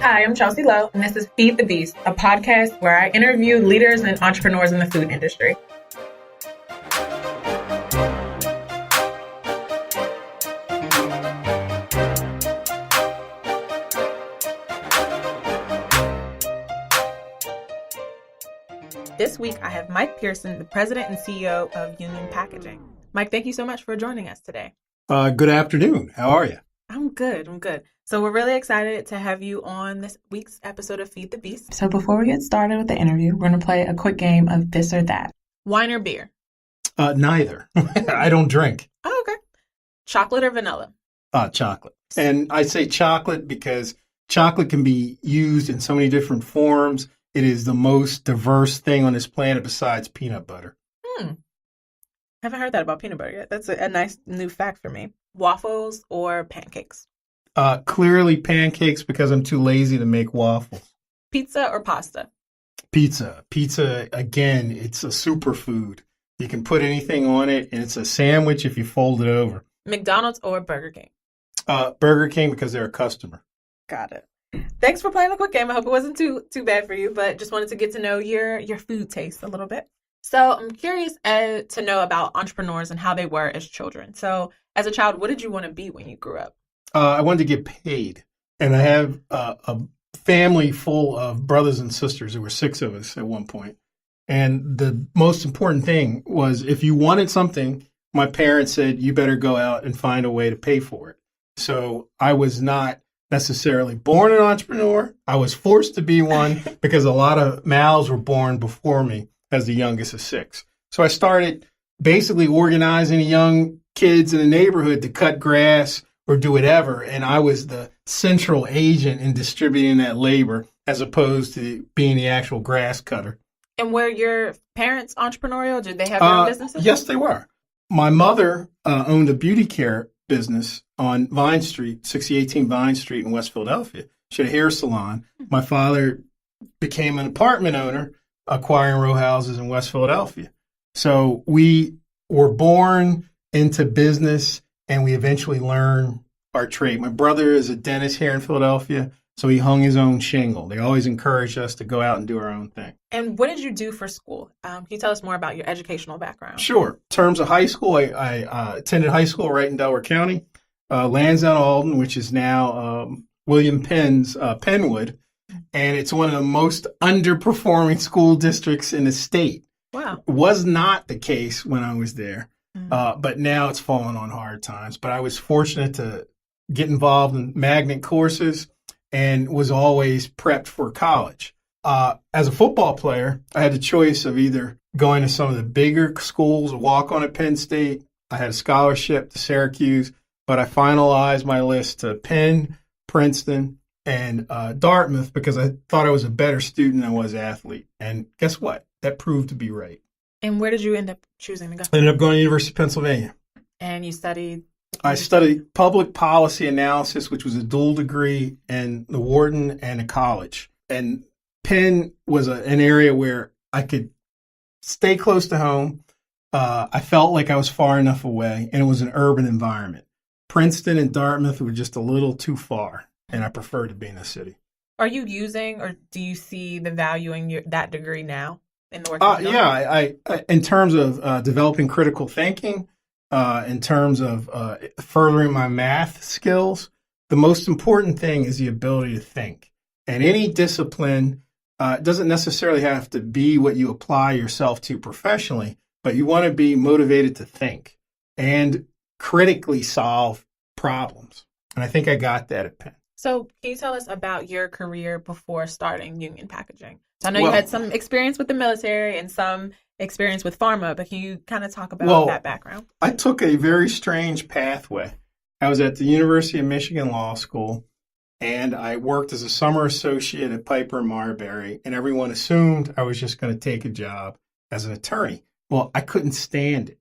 Hi, I'm Chelsey Lowe, and this is Feed the Beast, a podcast where I interview leaders and entrepreneurs in the food industry. This week, I have Mike Pearson, the president and CEO of Union Packaging. Mike, thank you so much for joining us today. Good afternoon. How are you? I'm good. So we're really excited to have you on this week's episode of Feed the Beast. So before we get started with the interview, we're going to play a quick game of this or that. Wine or beer? Neither. I don't drink. Oh, okay. Chocolate or vanilla? Chocolate. And I say chocolate because chocolate can be used in so many different forms. It is the most diverse thing on this planet besides peanut butter. Haven't heard that about peanut butter yet. That's a nice new fact for me. Waffles or pancakes? Clearly pancakes because I'm too lazy to make waffles. Pizza or pasta? Pizza. Pizza, again, it's a superfood. You can put anything on it, and it's a sandwich if you fold it over. McDonald's or Burger King? Burger King because they're a customer. Got it. Thanks for playing the quick game. I hope it wasn't too bad for you, but just wanted to get to know your food taste a little bit. So I'm curious to know about entrepreneurs and how they were as children. So as a child, what did you want to be when you grew up? I wanted to get paid, and I have a family full of brothers and sisters. There were 6 of us at one point. And the most important thing was if you wanted something, my parents said, you better go out and find a way to pay for it. So I was not necessarily born an entrepreneur. I was forced to be one because a lot of mouths were born before me as the youngest of 6. So I started basically organizing young kids in the neighborhood to cut grass or do whatever. And I was the central agent in distributing that labor as opposed to being the actual grass cutter. And were your parents entrepreneurial? Did they have their own businesses? Yes, they were. My mother owned a beauty care business on Vine Street, 6018 Vine Street in West Philadelphia. She had a hair salon. My father became an apartment owner, acquiring row houses in West Philadelphia. So we were born into business, and we eventually learned our trade. My brother is a dentist here in Philadelphia, so he hung his own shingle. They always encouraged us to go out and do our own thing. And what did you do for school? Can you tell us more about your educational background? Sure. In terms of high school, I attended high school right in Delaware County, Lansdowne Alden, which is now William Penn's Penwood. And it's one of the most underperforming school districts in the state. Wow. It was not the case when I was there, but now it's fallen on hard times. But I was fortunate to get involved in magnet courses and was always prepped for college. As a football player, I had the choice of either going to some of the bigger schools, walk on at Penn State. I had a scholarship to Syracuse, but I finalized my list to Penn, Princeton, and Dartmouth because I thought I was a better student than I was athlete. And guess what? That proved to be right. And where did you end up choosing to go? I ended up going to the University of Pennsylvania. And you studied? I studied public policy analysis, which was a dual degree in the Wharton and a college. And Penn was an area where I could stay close to home. I felt like I was far enough away, and it was an urban environment. Princeton and Dartmouth were just a little too far, and I preferred to be in the city. Are you using, or do you see the value in that degree now in the work? Yeah, I in terms of developing critical thinking, in terms of furthering my math skills, the most important thing is the ability to think. And any discipline doesn't necessarily have to be what you apply yourself to professionally, but you want to be motivated to think and critically solve problems. And I think I got that at Penn. So can you tell us about your career before starting Union Packaging? So I know you had some experience with the military and some experience with pharma, but can you kind of talk about that background? I took a very strange pathway. I was at the University of Michigan Law School, and I worked as a summer associate at Piper and Marbury, and everyone assumed I was just going to take a job as an attorney. Well, I couldn't stand it.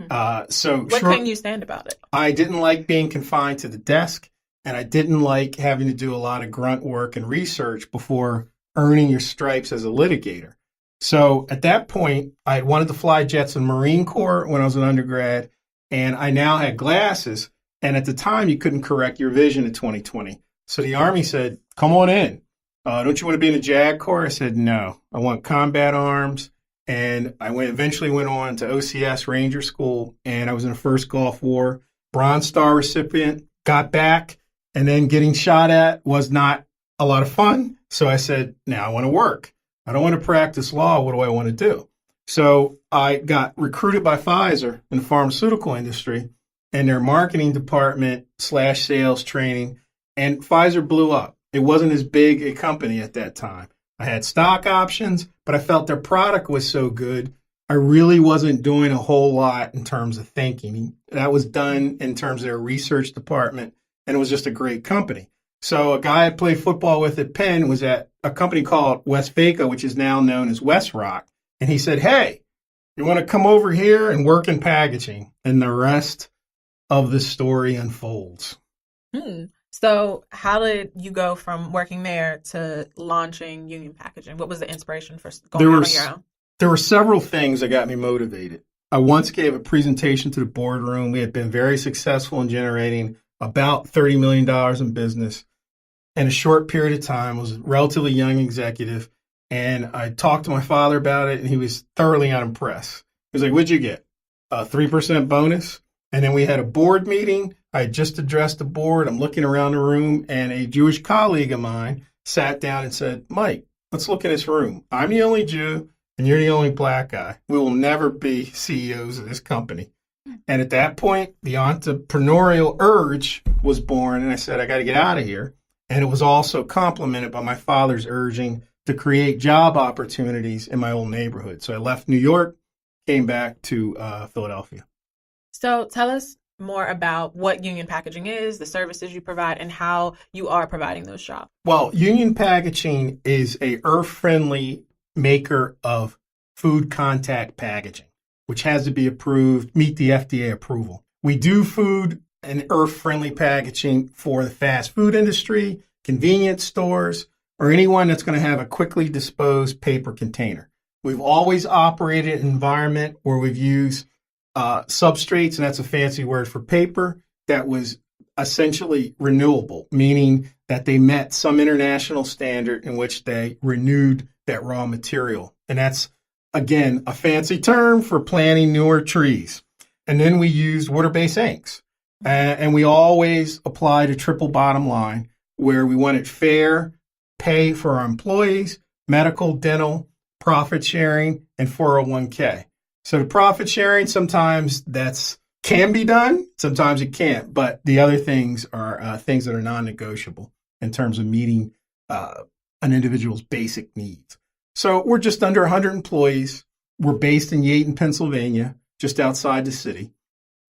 What couldn't you stand about it? I didn't like being confined to the desk, and I didn't like having to do a lot of grunt work and research before earning your stripes as a litigator. So at that point, I wanted to fly jets in Marine Corps when I was an undergrad, and I now had glasses. And at the time, you couldn't correct your vision in 20/20. So the Army said, come on in. Don't you want to be in the JAG Corps? I said, no, I want combat arms. And I eventually went on to OCS Ranger School, and I was in the first Gulf War, Bronze Star recipient, got back, and then getting shot at was not a lot of fun. So I said, now I want to work. I don't want to practice law. What do I want to do? So I got recruited by Pfizer in the pharmaceutical industry and their marketing department / sales training, and Pfizer blew up. It wasn't as big a company at that time. I had stock options, but I felt their product was so good, I really wasn't doing a whole lot in terms of thinking. That was done in terms of their research department, and it was just a great company. So a guy I played football with at Penn was at a company called Westvaco, which is now known as WestRock, and he said, hey, you want to come over here and work in packaging? And the rest of the story unfolds. So how did you go from working there to launching Union Packaging? What was the inspiration for going out on your own? There were several things that got me motivated. I once gave a presentation to the boardroom. We had been very successful in generating about $30 million in business in a short period of time. I was a relatively young executive, and I talked to my father about it, and he was thoroughly unimpressed. He was like, what'd you get? A 3% bonus? And then we had a board meeting. I had just addressed the board. I'm looking around the room, and a Jewish colleague of mine sat down and said, Mike, let's look in this room. I'm the only Jew, and you're the only black guy. We will never be CEOs of this company. And at that point, the entrepreneurial urge was born, and I said, I got to get out of here. And it was also complemented by my father's urging to create job opportunities in my old neighborhood. So I left New York, came back to Philadelphia. So tell us more about what Union Packaging is, the services you provide, and how you are providing those jobs. Well, Union Packaging is a earth-friendly maker of food contact packaging, which has to be approved, meet the FDA approval. We do food and earth-friendly packaging for the fast food industry, convenience stores, or anyone that's going to have a quickly disposed paper container. We've always operated in an environment where we've used substrates, and that's a fancy word for paper, that was essentially renewable, meaning that they met some international standard in which they renewed that raw material. And that's, again, a fancy term for planting newer trees. And then we used water-based inks. And we always applied a triple bottom line where we wanted fair pay for our employees, medical, dental, profit sharing, and 401k. So the profit sharing, sometimes that's can be done, sometimes it can't. But the other things are things that are non-negotiable in terms of meeting an individual's basic needs. So we're just under 100 employees. We're based in Yaton, Pennsylvania, just outside the city.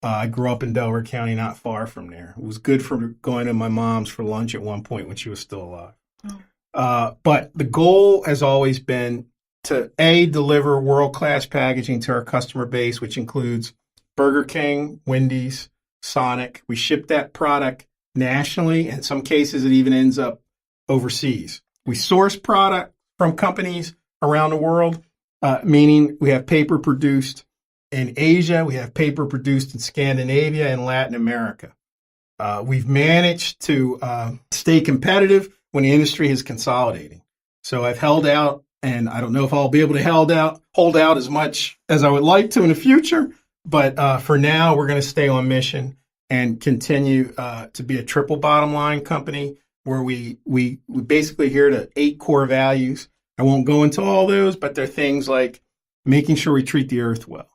I grew up in Delaware County, not far from there. It was good for going to my mom's for lunch at one point when she was still alive. But the goal has always been to, A, deliver world-class packaging to our customer base, which includes Burger King, Wendy's, Sonic. We ship that product nationally. In some cases, it even ends up overseas. We source product from companies around the world, meaning we have paper produced in Asia, we have paper produced in Scandinavia and Latin America. We've managed to stay competitive when the industry is consolidating. So I've held out, and I don't know if I'll be able to hold out as much as I would like to in the future. But for now, we're going to stay on mission and continue to be a triple bottom line company where we basically adhere to 8 core values. I won't go into all those, but they're things like making sure we treat the earth well,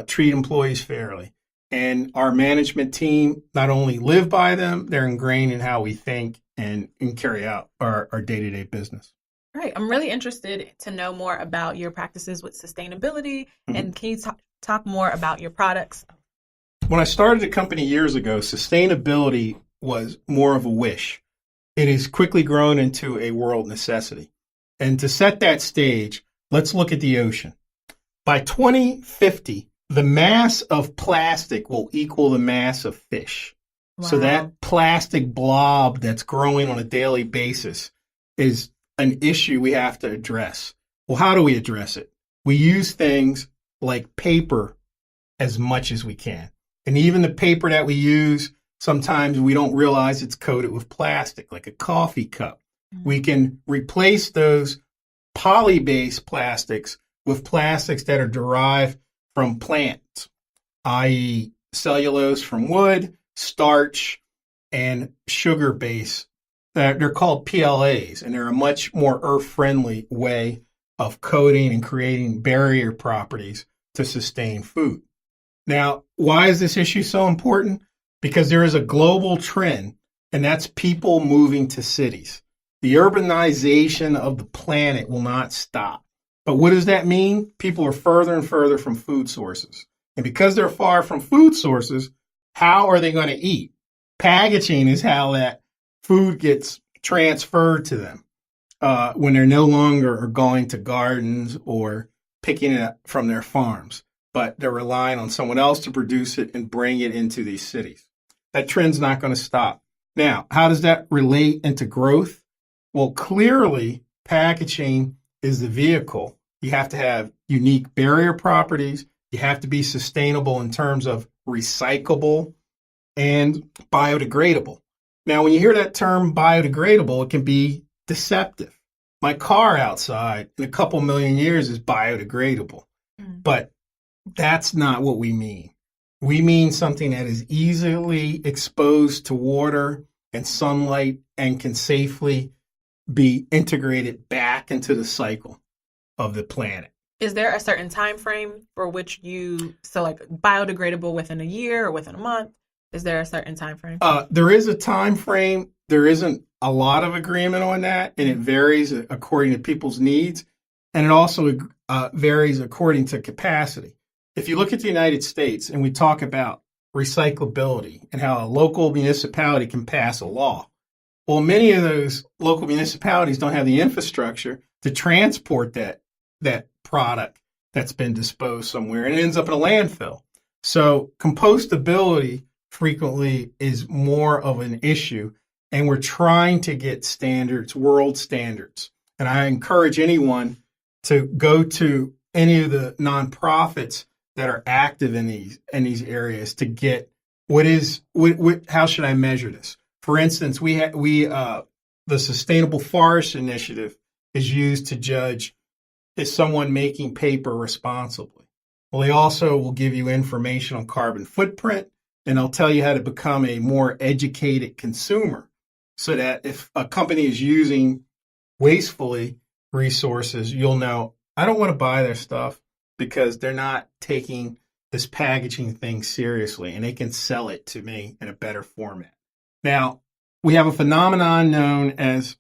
treat employees fairly. And our management team not only live by them, they're ingrained in how we think and carry out our day-to-day business. Right. I'm really interested to know more about your practices with sustainability. Mm-hmm. And can you talk more about your products? When I started the company years ago, sustainability was more of a wish. It has quickly grown into a world necessity. And to set that stage, let's look at the ocean. By 2050, the mass of plastic will equal the mass of fish. Wow. So that plastic blob that's growing on a daily basis is an issue we have to address. Well, how do we address it? We use things like paper as much as we can. And even the paper that we use, Sometimes we don't realize it's coated with plastic, like a coffee cup. We can replace those poly-based plastics with plastics that are derived from plants, i.e. cellulose from wood, starch, and sugar base. They're called PLAs, and they're a much more earth-friendly way of coating and creating barrier properties to sustain food. Now, why is this issue so important? Because there is a global trend, and that's people moving to cities. The urbanization of the planet will not stop. But what does that mean? People are further and further from food sources. And because they're far from food sources, how are they going to eat? Packaging is how that food gets transferred to them when they're no longer are going to gardens or picking it up from their farms, but they're relying on someone else to produce it and bring it into these cities. That trend's not going to stop. Now, how does that relate into growth? Well, clearly, packaging is the vehicle. You have to have unique barrier properties. You have to be sustainable in terms of recyclable and biodegradable. Now, when you hear that term biodegradable, it can be deceptive. My car outside in a couple million years is biodegradable, but that's not what we mean. We mean something that is easily exposed to water and sunlight and can safely be integrated back into the cycle of the planet. Is there a certain time frame for which so like biodegradable within a year or within a month? Is there a certain time frame? There is a time frame. There isn't a lot of agreement on that, and it varies according to people's needs, and it also varies according to capacity. If you look at the United States and we talk about recyclability and how a local municipality can pass a law, well, many of those local municipalities don't have the infrastructure to transport that product that's been disposed somewhere, and it ends up in a landfill. So compostability frequently is more of an issue, and we're trying to get standards, world standards. And I encourage anyone to go to any of the nonprofits that are active in these areas to get how should I measure this? For instance, the Sustainable Forest Initiative is used to judge is someone making paper responsibly. Well, they also will give you information on carbon footprint, and they'll tell you how to become a more educated consumer so that if a company is using wastefully resources, you'll know, I don't want to buy their stuff because they're not taking this packaging thing seriously, and they can sell it to me in a better format. Now, we have a phenomenon known as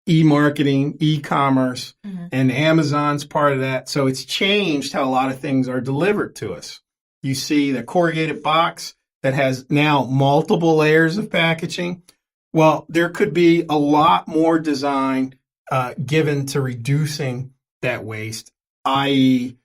e-marketing, e-commerce, and Amazon's part of that. So it's changed how a lot of things are delivered to us. You see the corrugated box that has now multiple layers of packaging. Well, there could be a lot more design given to reducing that waste, i.e.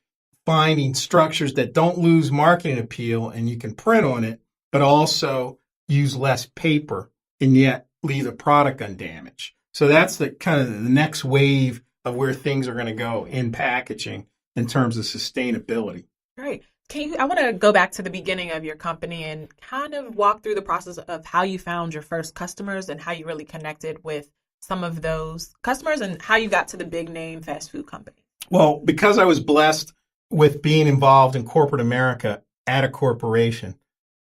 finding structures that don't lose marketing appeal and you can print on it, but also use less paper and yet leave the product undamaged. So that's the kind of the next wave of where things are going to go in packaging in terms of sustainability. Great. I want to go back to the beginning of your company and kind of walk through the process of how you found your first customers and how you really connected with some of those customers and how you got to the big name fast food company. Well, because I was blessed with being involved in corporate America at a corporation,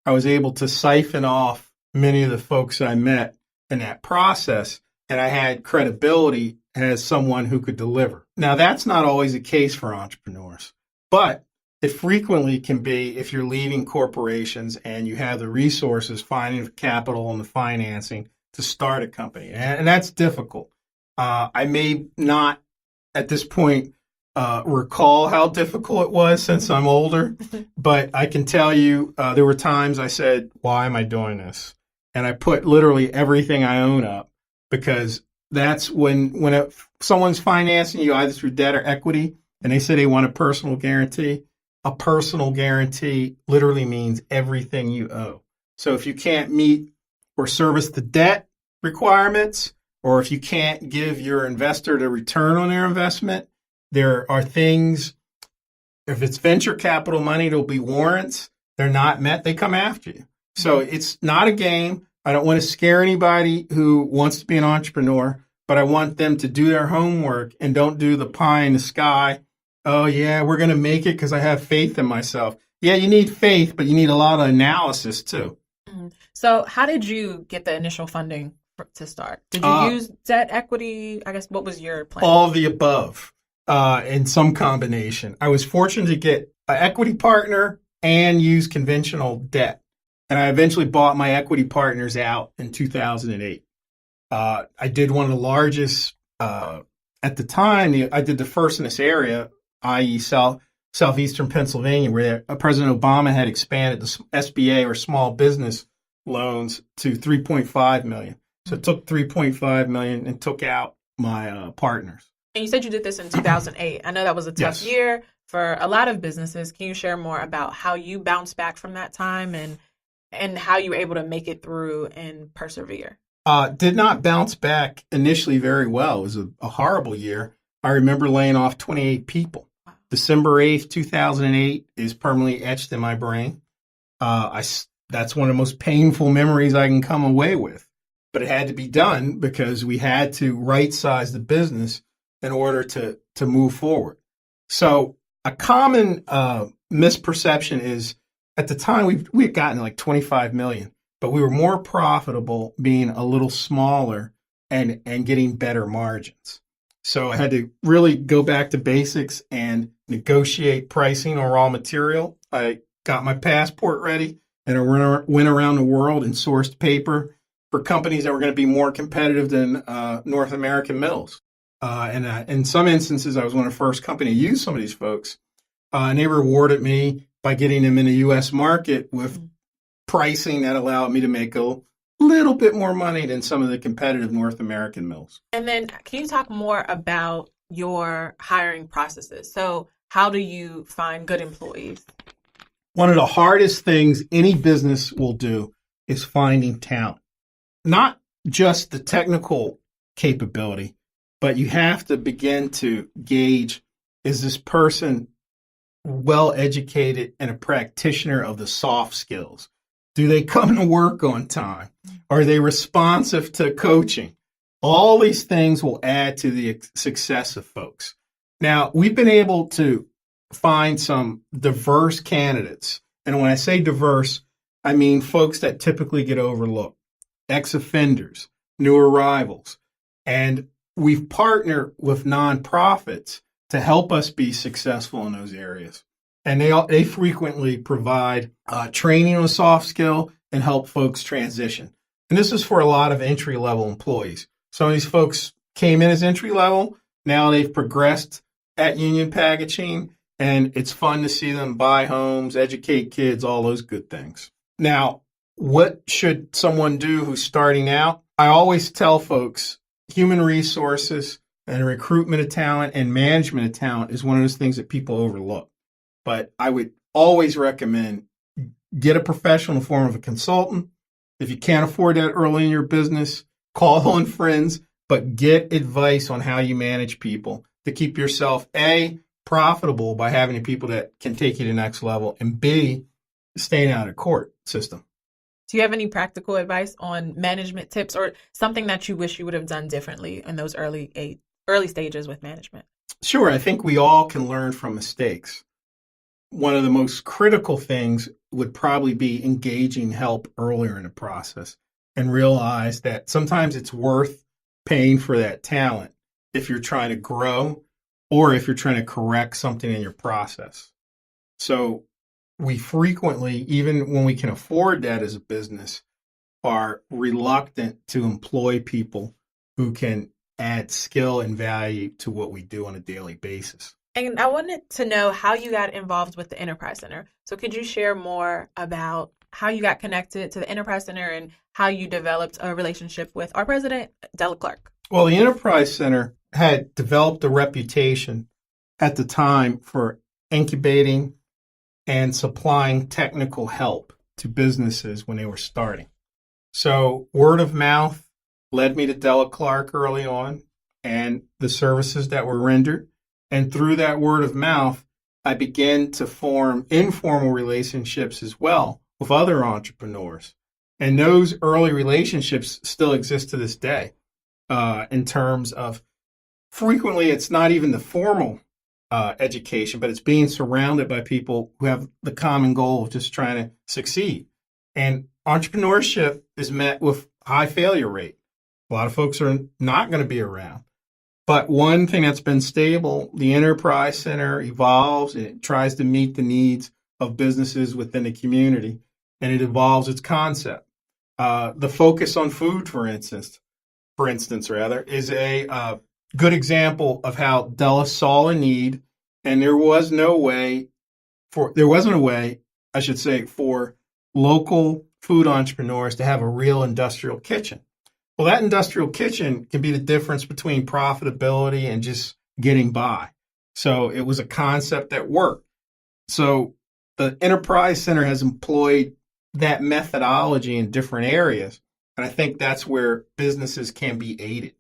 I was able to siphon off many of the folks I met in that process, and I had credibility as someone who could deliver. Now, that's not always the case for entrepreneurs, but it frequently can be if you're leaving corporations and you have the resources, finding the capital and the financing to start a company. And that's difficult. I may not at this point recall how difficult it was since I'm older, but I can tell you there were times I said, why am I doing this? And I put literally everything I own up because that's when someone's financing you either through debt or equity and they say they want a personal guarantee literally means everything you owe. So if you can't meet or service the debt requirements, or if you can't give your investor the return on their investment, there are things, if it's venture capital money, it'll be warrants. They're not met, they come after you. So it's not a game. I don't want to scare anybody who wants to be an entrepreneur, but I want them to do their homework and don't do the pie in the sky. Oh, yeah, we're going to make it because I have faith in myself. Yeah, you need faith, but you need a lot of analysis too. So how did you get the initial funding to start? Did you use debt, equity? I guess, what was your plan? All of the above in some combination. I was fortunate to get an equity partner and use conventional debt. And I eventually bought my equity partners out in 2008. I did one of the largest, at the time, I did the first in this area, i.e. Southeastern Pennsylvania, where President Obama had expanded the SBA, or small business loans, to 3.5 million. So it took 3.5 million and took out my partners. And you said you did this in 2008. I know that was a tough year for a lot of businesses. Can you share more about how you bounced back from that time and how you were able to make it through and persevere? Did not bounce back initially very well. It was a horrible year. I remember laying off 28 people. Wow. December 8th, 2008 is permanently etched in my brain. That's one of the most painful memories I can come away with. But it had to be done because we had to right-size the business in order to move forward. So a common misperception is, at the time we had gotten like 25 million, but we were more profitable being a little smaller and getting better margins. So I had to really go back to basics and negotiate pricing on raw material. I got my passport ready and I went around the world and sourced paper for companies that were going to be more competitive than North American mills. And in some instances, I was one of the first companies to use some of these folks. And they rewarded me by getting them in the U.S. market with pricing that allowed me to make a little bit more money than some of the competitive North American mills. And then can you talk more about your hiring processes? So how do you find good employees? One of the hardest things any business will do is finding talent. Not just the technical capability, but you have to begin to gauge, is this person well educated and a practitioner of the soft skills? Do they come to work on time? Are they responsive to coaching? All these things will add to the success of folks. Now, we've been able to find some diverse candidates. And when I say diverse, I mean folks that typically get overlooked, ex-offenders, new arrivals. And we've partnered with nonprofits to help us be successful in those areas. And they frequently provide training on soft skill and help folks transition. And this is for a lot of entry-level employees. Some of these folks came in as entry-level. Now they've progressed at Union Packaging, and it's fun to see them buy homes, educate kids, all those good things. Now, what should someone do who's starting out? I always tell folks, human resources and recruitment of talent and management of talent is one of those things that people overlook. But I would always recommend get a professional form of a consultant. If you can't afford that early in your business, call on friends, but get advice on how you manage people to keep yourself, A, profitable by having people that can take you to the next level, and B, staying out of court system. Do you have any practical advice on management tips or something that you wish you would have done differently in those early stages with management? Sure. I think we all can learn from mistakes. One of the most critical things would probably be engaging help earlier in the process and realize that sometimes it's worth paying for that talent if you're trying to grow or if you're trying to correct something in your process. So we frequently, even when we can afford that as a business, are reluctant to employ people who can add skill and value to what we do on a daily basis. And I wanted to know how you got involved with the Enterprise Center. So could you share more about how you got connected to the Enterprise Center and how you developed a relationship with our president, Della Clark? Well, the Enterprise Center had developed a reputation at the time for incubating and supplying technical help to businesses when they were starting. So word of mouth led me to Della Clark early on and the services that were rendered. And through that word of mouth, I began to form informal relationships as well with other entrepreneurs. And those early relationships still exist to this day, in terms of frequently it's not even the formal education, but it's being surrounded by people who have the common goal of just trying to succeed. And entrepreneurship is met with high failure rate. A lot of folks are not going to be around. But one thing that's been stable, the Enterprise Center evolves and it tries to meet the needs of businesses within the community, and it evolves its concept. The focus on food, for instance, is a good example of how Dulles saw a need, and there wasn't a way, I should say, for local food entrepreneurs to have a real industrial kitchen. Well, that industrial kitchen can be the difference between profitability and just getting by. So it was a concept that worked. So the Enterprise Center has employed that methodology in different areas. And I think that's where businesses can be aided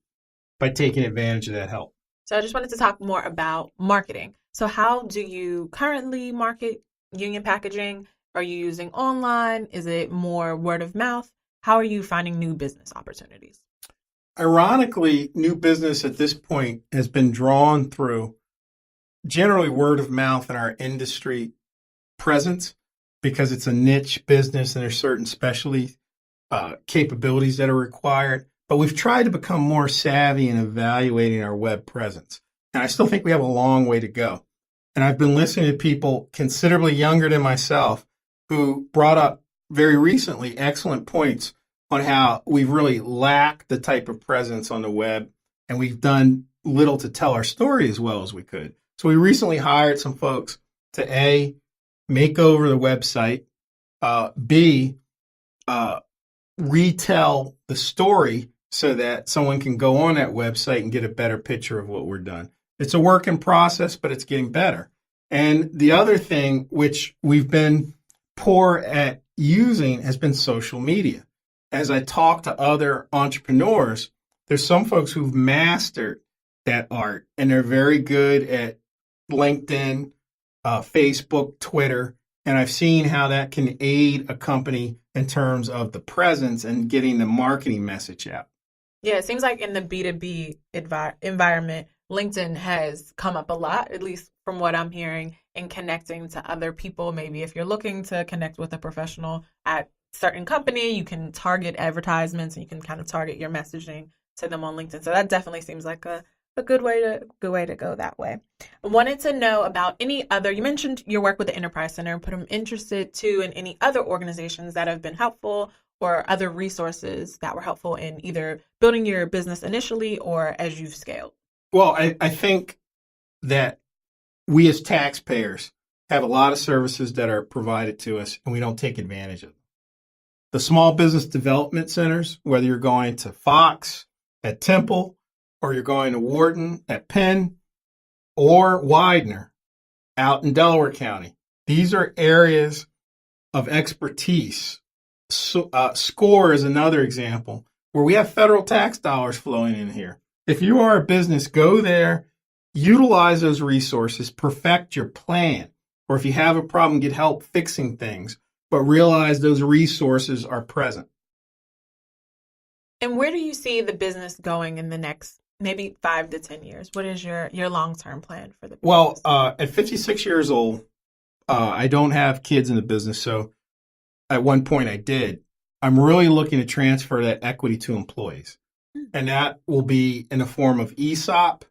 by taking advantage of that help. So I just wanted to talk more about marketing. So how do you currently market Union Packaging? Are you using online? Is it more word of mouth? How are you finding new business opportunities? Ironically, new business at this point has been drawn through generally word of mouth in our industry presence, because it's a niche business and there's certain specialty capabilities that are required. But we've tried to become more savvy in evaluating our web presence. And I still think we have a long way to go. And I've been listening to people considerably younger than myself who brought up very recently excellent points on how we've really lacked the type of presence on the web, and we've done little to tell our story as well as we could. So we recently hired some folks to A, make over the website, B, retell the story so that someone can go on that website and get a better picture of what we're done. It's a work in process, but it's getting better. And the other thing which we've been poor at using has been social media. As I talk to other entrepreneurs, there's some folks who've mastered that art, and they're very good at LinkedIn, Facebook, Twitter, and I've seen how that can aid a company in terms of the presence and getting the marketing message out. Yeah, it seems like in the B2B environment, LinkedIn has come up a lot, at least from what I'm hearing, in connecting to other people. Maybe if you're looking to connect with a professional at certain company, you can target advertisements and you can kind of target your messaging to them on LinkedIn. So that definitely seems like a good way to go that way. I wanted to know about any other, you mentioned your work with the Enterprise Center, but I'm interested too in any other organizations that have been helpful or other resources that were helpful in either building your business initially or as you've scaled. Well, I think that we as taxpayers have a lot of services that are provided to us and we don't take advantage of them. The small business development centers, whether you're going to Fox at Temple or you're going to Wharton at Penn or Widener out in Delaware County, these are areas of expertise. SCORE is another example where we have federal tax dollars flowing in here. If you are a business, go there, utilize those resources, perfect your plan. Or if you have a problem, get help fixing things, but realize those resources are present. And where do you see the business going in the next maybe 5 to 10 years? What is your long-term plan for the business? Well, at 56 years old, I don't have kids in the business, so at one point I did. I'm really looking to transfer that equity to employees. And that will be in the form of ESOP,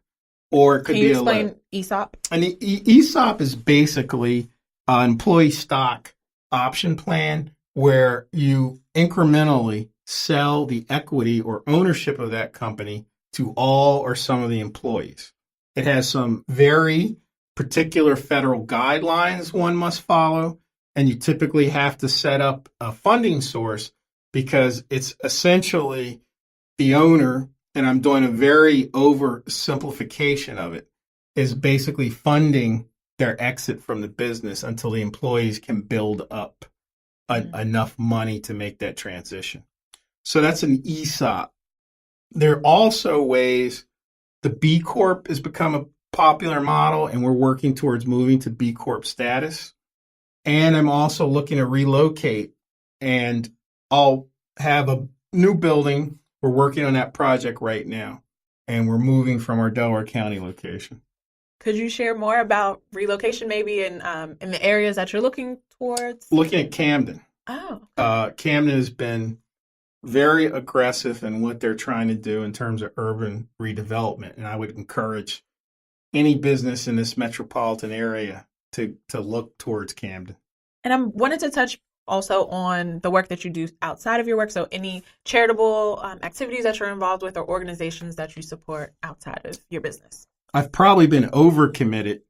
or it could be Can you explain ESOP? And the ESOP is basically an employee stock option plan where you incrementally sell the equity or ownership of that company to all or some of the employees. It has some very particular federal guidelines one must follow, and you typically have to set up a funding source because it's essentially the owner, and I'm doing a very oversimplification of it, is basically funding their exit from the business until the employees can build up enough money to make that transition. So that's an ESOP. There are also ways, the B Corp has become a popular model, and we're working towards moving to B Corp status. And I'm also looking to relocate and I'll have a new building. We're working on that project right now, and we're moving from our Delaware County location. Could you share more about relocation, maybe in the areas that you're looking towards? Looking at Camden. Oh, Camden has been very aggressive in what they're trying to do in terms of urban redevelopment, and I would encourage any business in this metropolitan area to look towards Camden. and I wanted to touch also on the work that you do outside of your work. So, any charitable activities that you're involved with, or organizations that you support outside of your business? I've probably been overcommitted.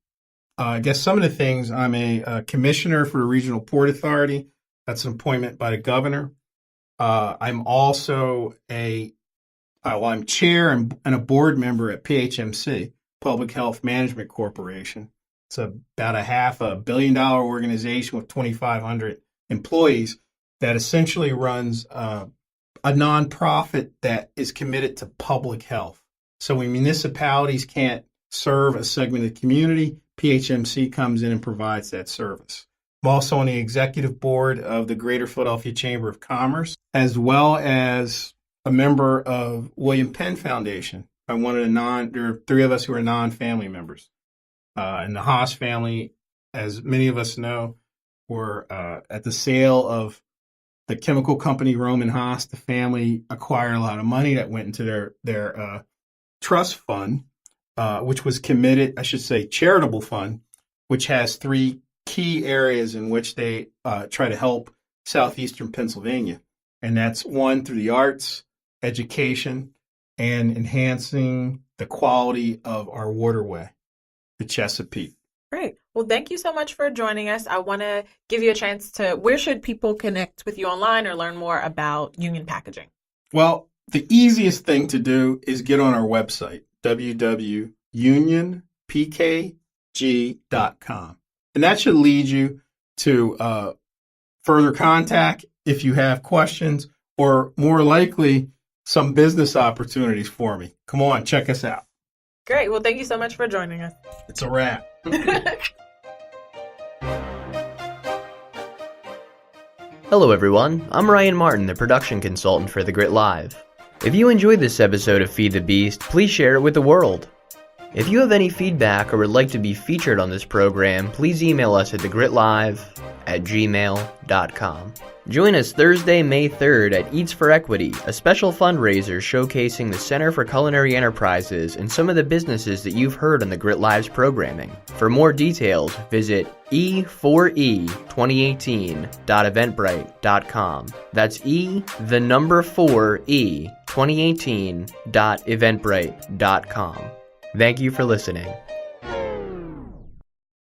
I guess some of the things, I'm a commissioner for the Regional Port Authority. That's an appointment by the governor. I'm also I'm chair and a board member at PHMC, Public Health Management Corporation. It's about a $500 million organization with 2,500 employees that essentially runs a nonprofit that is committed to public health. So when municipalities can't serve a segment of the community, PHMC comes in and provides that service. I'm also on the executive board of the Greater Philadelphia Chamber of Commerce, as well as a member of William Penn Foundation. There are three of us who are non-family members. And the Haas family, as many of us know, were at the sale of the chemical company Roman Haas. The family acquired a lot of money that went into their trust fund, which was committed, I should say, charitable fund, which has three key areas in which they try to help southeastern Pennsylvania. And that's one, through the arts, education, and enhancing the quality of our waterway, the Chesapeake. Great. Well, thank you so much for joining us. I want to give you a chance where should people connect with you online or learn more about Union Packaging? Well, the easiest thing to do is get on our website, www.unionpkg.com. And that should lead you to further contact if you have questions, or more likely, some business opportunities for me. Come on, check us out. Great. Well, thank you so much for joining us. It's a wrap. Hello everyone, I'm Ryan Martin, the production consultant for The Grit Live. If you enjoyed this episode of Feed the Beast, please share it with the world. If you have any feedback or would like to be featured on this program, please email us at thegritlive@gmail.com. Join us Thursday, May 3rd at Eats for Equity, a special fundraiser showcasing the Center for Culinary Enterprises and some of the businesses that you've heard on the Grit Live's programming. For more details, visit e4e2018.eventbrite.com. That's E4E2018.eventbrite.com. Thank you for listening.